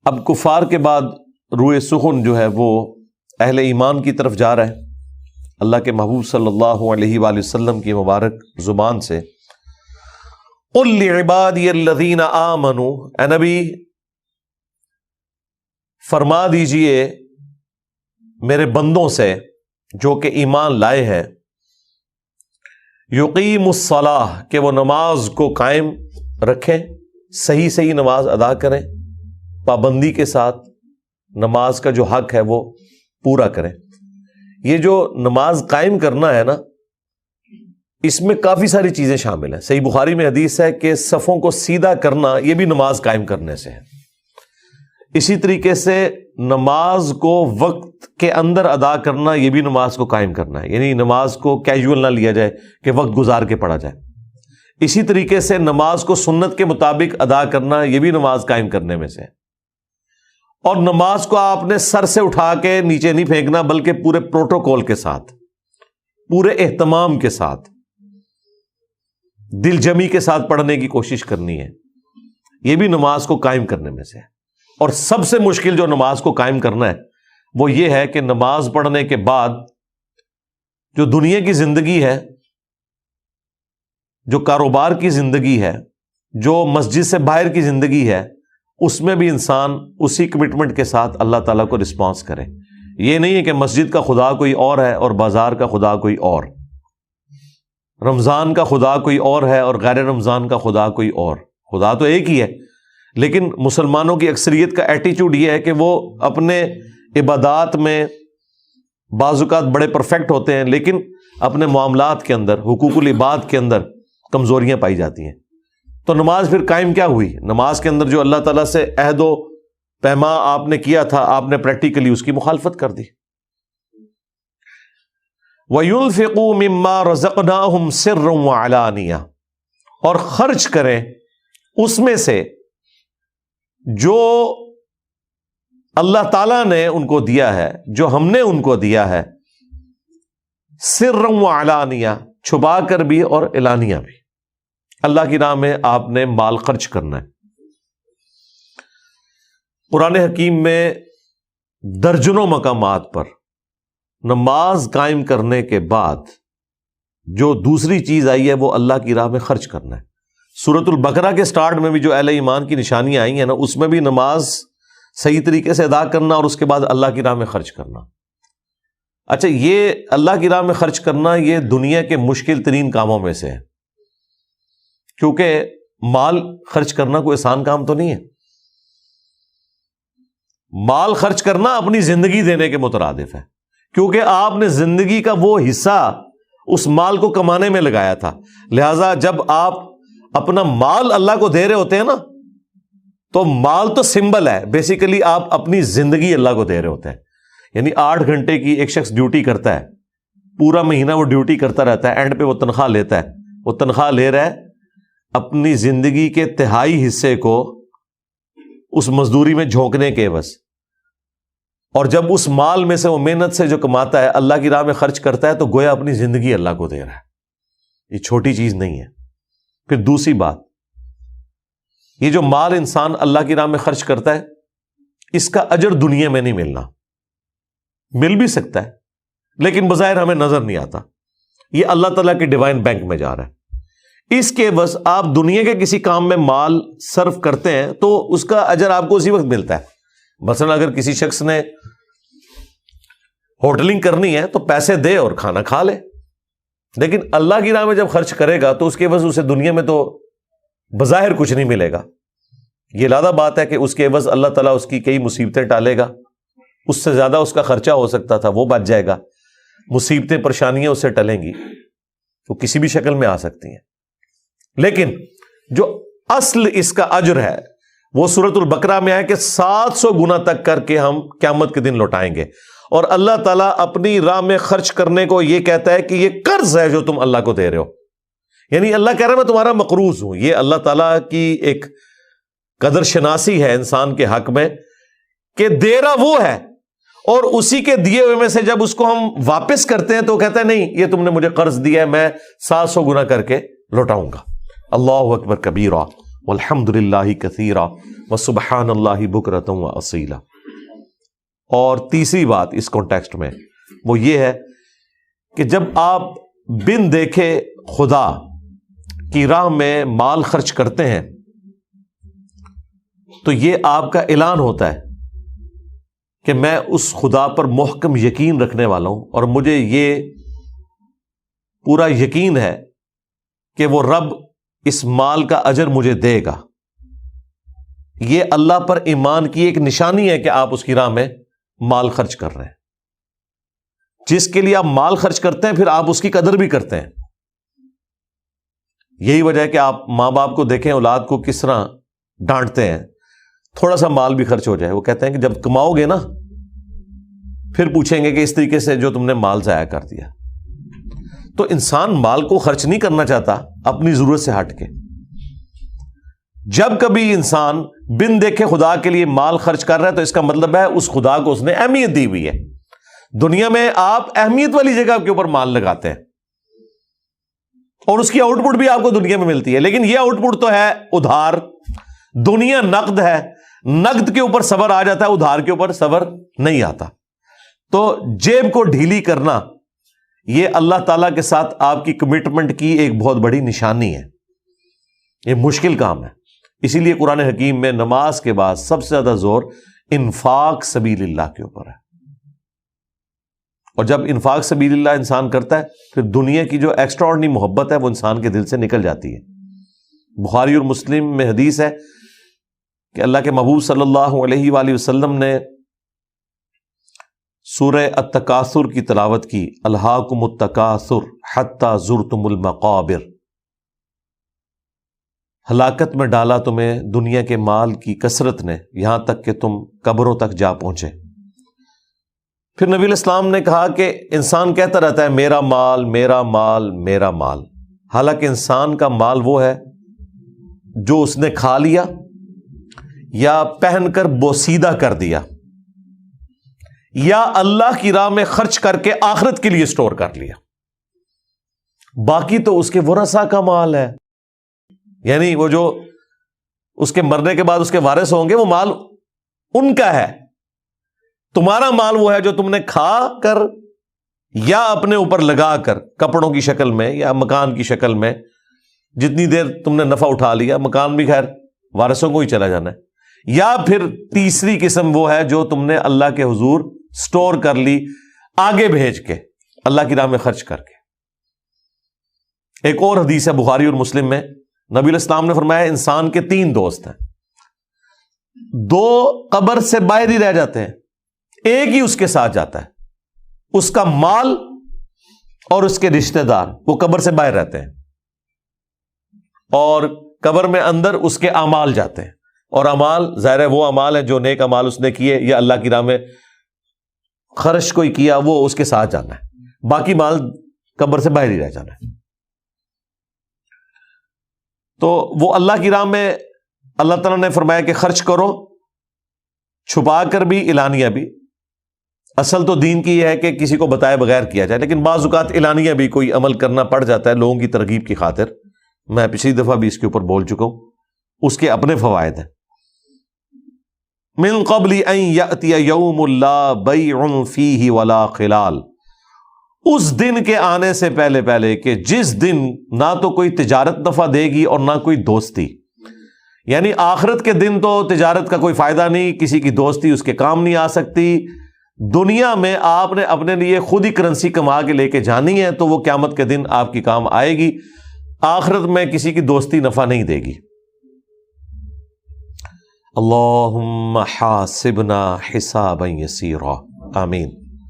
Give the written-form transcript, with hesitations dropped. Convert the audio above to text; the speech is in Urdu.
اب کفار کے بعد روئے سخن جو ہے وہ اہل ایمان کی طرف جا رہا ہے. اللہ کے محبوب صلی اللہ علیہ وآلہ وسلم کی مبارک زبان سے قل لعبادی الذین آمنوا، اے نبی فرما دیجئے میرے بندوں سے جو کہ ایمان لائے ہیں، یقیم الصلاۃ، کہ وہ نماز کو قائم رکھیں، صحیح نماز ادا کریں، پابندی کے ساتھ نماز کا جو حق ہے وہ پورا کریں. یہ جو نماز قائم کرنا ہے نا، اس میں کافی ساری چیزیں شامل ہیں. صحیح بخاری میں حدیث ہے کہ صفوں کو سیدھا کرنا یہ بھی نماز قائم کرنے سے ہے. اسی طریقے سے نماز کو وقت کے اندر ادا کرنا یہ بھی نماز کو قائم کرنا ہے، یعنی نماز کو کیجول نہ لیا جائے کہ وقت گزار کے پڑھا جائے. اسی طریقے سے نماز کو سنت کے مطابق ادا کرنا یہ بھی نماز قائم کرنے میں سے ہے. اور نماز کو آپ نے سر سے اٹھا کے نیچے نہیں پھینکنا، بلکہ پورے پروٹوکول کے ساتھ، پورے اہتمام کے ساتھ، دل جمی کے ساتھ پڑھنے کی کوشش کرنی ہے. یہ بھی نماز کو قائم کرنے میں سے ہے. اور سب سے مشکل جو نماز کو قائم کرنا ہے وہ یہ ہے کہ نماز پڑھنے کے بعد جو دنیا کی زندگی ہے، جو کاروبار کی زندگی ہے، جو مسجد سے باہر کی زندگی ہے، اس میں بھی انسان اسی کمٹمنٹ کے ساتھ اللہ تعالیٰ کو رسپانس کرے. یہ نہیں ہے کہ مسجد کا خدا کوئی اور ہے اور بازار کا خدا کوئی اور، رمضان کا خدا کوئی اور ہے اور غیر رمضان کا خدا کوئی اور. خدا تو ایک ہی ہے، لیکن مسلمانوں کی اکثریت کا ایٹیچیوڈ یہ ہے کہ وہ اپنے عبادات میں بعض اوقات بڑے پرفیکٹ ہوتے ہیں، لیکن اپنے معاملات کے اندر، حقوق العباد کے اندر کمزوریاں پائی جاتی ہیں. تو نماز پھر قائم کیا ہوئی؟ نماز کے اندر جو اللہ تعالیٰ سے عہد و پیما آپ نے کیا تھا، آپ نے پریکٹیکلی اس کی مخالفت کر دی. وَيُنْفِقُوا مِمَّا رَزَقْنَاهُمْ سِرًّا وَعَلَانِيَةً، اور خرچ کریں اس میں سے جو اللہ تعالیٰ نے ان کو دیا ہے، جو ہم نے ان کو دیا ہے، سِرًّا وَعَلَانِيَةً، چھپا کر بھی اور اعلانیہ بھی. اللہ کی راہ میں آپ نے مال خرچ کرنا ہے. قرآن حکیم میں درجنوں مقامات پر نماز قائم کرنے کے بعد جو دوسری چیز آئی ہے وہ اللہ کی راہ میں خرچ کرنا ہے. سورۃ البقرہ کے سٹارٹ میں بھی جو اہل ایمان کی نشانیاں آئی ہیں نا، اس میں بھی نماز صحیح طریقے سے ادا کرنا اور اس کے بعد اللہ کی راہ میں خرچ کرنا. اچھا، یہ اللہ کی راہ میں خرچ کرنا یہ دنیا کے مشکل ترین کاموں میں سے ہے، کیونکہ مال خرچ کرنا کوئی آسان کام تو نہیں ہے. مال خرچ کرنا اپنی زندگی دینے کے مترادف ہے، کیونکہ آپ نے زندگی کا وہ حصہ اس مال کو کمانے میں لگایا تھا. لہذا جب آپ اپنا مال اللہ کو دے رہے ہوتے ہیں نا، تو مال تو سمبل ہے، بیسیکلی آپ اپنی زندگی اللہ کو دے رہے ہوتے ہیں. یعنی 8 گھنٹے کی ایک شخص ڈیوٹی کرتا ہے، پورا مہینہ وہ ڈیوٹی کرتا رہتا ہے، اینڈ پہ وہ تنخواہ لیتا ہے. وہ تنخواہ لے رہا ہے اپنی زندگی کے تہائی حصے کو اس مزدوری میں جھونکنے کے عوض، اور جب اس مال میں سے وہ محنت سے جو کماتا ہے اللہ کی راہ میں خرچ کرتا ہے تو گویا اپنی زندگی اللہ کو دے رہا ہے. یہ چھوٹی چیز نہیں ہے. پھر دوسری بات، یہ جو مال انسان اللہ کی راہ میں خرچ کرتا ہے، اس کا اجر دنیا میں نہیں ملنا. مل بھی سکتا ہے لیکن بظاہر ہمیں نظر نہیں آتا. یہ اللہ تعالیٰ کے ڈیوائن بینک میں جا رہا ہے. اس کے بس آپ دنیا کے کسی کام میں مال صرف کرتے ہیں تو اس کا اجر آپ کو اسی وقت ملتا ہے. مثلا اگر کسی شخص نے ہوٹلنگ کرنی ہے تو پیسے دے اور کھانا کھا لے، لیکن اللہ کی راہ میں جب خرچ کرے گا تو اس کے عوض اسے دنیا میں تو بظاہر کچھ نہیں ملے گا. یہ لادہ بات ہے کہ اس کے عوض اللہ تعالیٰ اس کی کئی مصیبتیں ٹالے گا. اس سے زیادہ اس کا خرچہ ہو سکتا تھا وہ بچ جائے گا. مصیبتیں پریشانیاں اس سے ٹلیں گی، وہ کسی بھی شکل میں آ سکتی ہیں. لیکن جو اصل اس کا اجر ہے وہ سورۃ البقرہ میں ہے کہ 700 گنا تک کر کے ہم قیامت کے دن لوٹائیں گے. اور اللہ تعالیٰ اپنی راہ میں خرچ کرنے کو یہ کہتا ہے کہ یہ قرض ہے جو تم اللہ کو دے رہے ہو. یعنی اللہ کہہ رہا ہے میں تمہارا مقروض ہوں. یہ اللہ تعالیٰ کی ایک قدر شناسی ہے انسان کے حق میں کہ دے رہا وہ ہے، اور اسی کے دیے ہوئے میں سے جب اس کو ہم واپس کرتے ہیں تو کہتا ہے نہیں، یہ تم نے مجھے قرض دیا ہے، میں 700 گنا کر کے لوٹاؤں گا. اللہ اکبر کبیرہ والحمد للہ کثیرا وسبحان اللہ بکرۃ واصیلا۔ اور تیسری بات اس کانٹیکسٹ میں وہ یہ ہے کہ جب آپ بن دیکھے خدا کی راہ میں مال خرچ کرتے ہیں تو یہ آپ کا اعلان ہوتا ہے کہ میں اس خدا پر محکم یقین رکھنے والا ہوں، اور مجھے یہ پورا یقین ہے کہ وہ رب اس مال کا اجر مجھے دے گا۔ یہ اللہ پر ایمان کی ایک نشانی ہے کہ آپ اس کی راہ میں مال خرچ کر رہے ہیں۔ جس کے لیے آپ مال خرچ کرتے ہیں پھر آپ اس کی قدر بھی کرتے ہیں۔ یہی وجہ ہے کہ آپ ماں باپ کو دیکھیں اولاد کو کس طرح ڈانٹتے ہیں، تھوڑا سا مال بھی خرچ ہو جائے وہ کہتے ہیں کہ جب کماؤ گے نا پھر پوچھیں گے کہ اس طریقے سے جو تم نے مال ضائع کر دیا۔ تو انسان مال کو خرچ نہیں کرنا چاہتا اپنی ضرورت سے ہٹ کے۔ جب کبھی انسان بن دیکھے خدا کے لیے مال خرچ کر رہا ہے تو اس کا مطلب ہے اس خدا کو اس نے اہمیت دی ہوئی ہے۔ دنیا میں آپ اہمیت والی جگہ کے اوپر مال لگاتے ہیں اور اس کی آؤٹ پٹ بھی آپ کو دنیا میں ملتی ہے، لیکن یہ آؤٹ پٹ تو ہے ادھار۔ دنیا نقد ہے، نقد کے اوپر صبر آ جاتا ہے، ادھار کے اوپر صبر نہیں آتا۔ تو جیب کو ڈھیلی کرنا یہ اللہ تعالیٰ کے ساتھ آپ کی کمٹمنٹ کی ایک بہت بڑی نشانی ہے۔ یہ مشکل کام ہے، اسی لیے قرآن حکیم میں نماز کے بعد سب سے زیادہ زور انفاق سبیل اللہ کے اوپر ہے۔ اور جب انفاق سبیل اللہ انسان کرتا ہے پھر دنیا کی جو ایکسٹرا آرڈنری محبت ہے وہ انسان کے دل سے نکل جاتی ہے۔ بخاری اور مسلم میں حدیث ہے کہ اللہ کے محبوب صلی اللہ علیہ وآلہ وسلم نے سورہ التکاثر کی تلاوت کی، الہاکم التکاثر حتی زرتم المقابر، ہلاکت میں ڈالا تمہیں دنیا کے مال کی کثرت نے یہاں تک کہ تم قبروں تک جا پہنچے۔ پھر نبی علیہ السلام نے کہا کہ انسان کہتا رہتا ہے میرا مال میرا مال میرا مال، حالانکہ انسان کا مال وہ ہے جو اس نے کھا لیا یا پہن کر بوسیدہ کر دیا یا اللہ کی راہ میں خرچ کر کے آخرت کے لیے سٹور کر لیا۔ باقی تو اس کے ورثاء کا مال ہے، یعنی وہ جو اس کے مرنے کے بعد اس کے وارث ہوں گے وہ مال ان کا ہے۔ تمہارا مال وہ ہے جو تم نے کھا کر یا اپنے اوپر لگا کر کپڑوں کی شکل میں یا مکان کی شکل میں جتنی دیر تم نے نفع اٹھا لیا، مکان بھی خیر وارثوں کو ہی چلا جانا ہے، یا پھر تیسری قسم وہ ہے جو تم نے اللہ کے حضور سٹور کر لی آگے بھیج کے اللہ کی راہ میں خرچ کر کے۔ ایک اور حدیث ہے بخاری اور مسلم میں، نبی علیہ السلام نے فرمایا انسان کے 3 دوست ہیں، 2 قبر سے باہر ہی رہ جاتے ہیں، ایک ہی اس کے ساتھ جاتا ہے، اس کا مال اور اس کے رشتہ دار وہ قبر سے باہر رہتے ہیں، اور قبر میں اندر اس کے اعمال جاتے ہیں، اور اعمال ظاہر ہے وہ اعمال ہیں جو نیک اعمال اس نے کیے یا اللہ کی راہ میں خرچ کوئی کیا وہ اس کے ساتھ جانا ہے، باقی مال قبر سے باہر ہی رہ جانا ہے۔ تو وہ اللہ کی راہ میں اللہ تعالیٰ نے فرمایا کہ خرچ کرو، چھپا کر بھی اعلانیہ بھی۔ اصل تو دین کی یہ ہے کہ کسی کو بتائے بغیر کیا جائے، لیکن بعض اوقات اعلانیہ بھی کوئی عمل کرنا پڑ جاتا ہے لوگوں کی ترغیب کی خاطر۔ میں پچھلی دفعہ بھی اس کے اوپر بول چکا ہوں، اس کے اپنے فوائد ہیں۔ من قبل ان یأتی یوم لا بیع فیہ ولا خلال، اس دن کے آنے سے پہلے پہلے کہ جس دن نہ تو کوئی تجارت نفع دے گی اور نہ کوئی دوستی، یعنی آخرت کے دن تو تجارت کا کوئی فائدہ نہیں، کسی کی دوستی اس کے کام نہیں آ سکتی۔ دنیا میں آپ نے اپنے لیے خود ہی کرنسی کما کے لے کے جانی ہے تو وہ قیامت کے دن آپ کی کام آئے گی، آخرت میں کسی کی دوستی نفع نہیں دے گی۔ اللہم حاسبنا حسابا یسیرا، آمین۔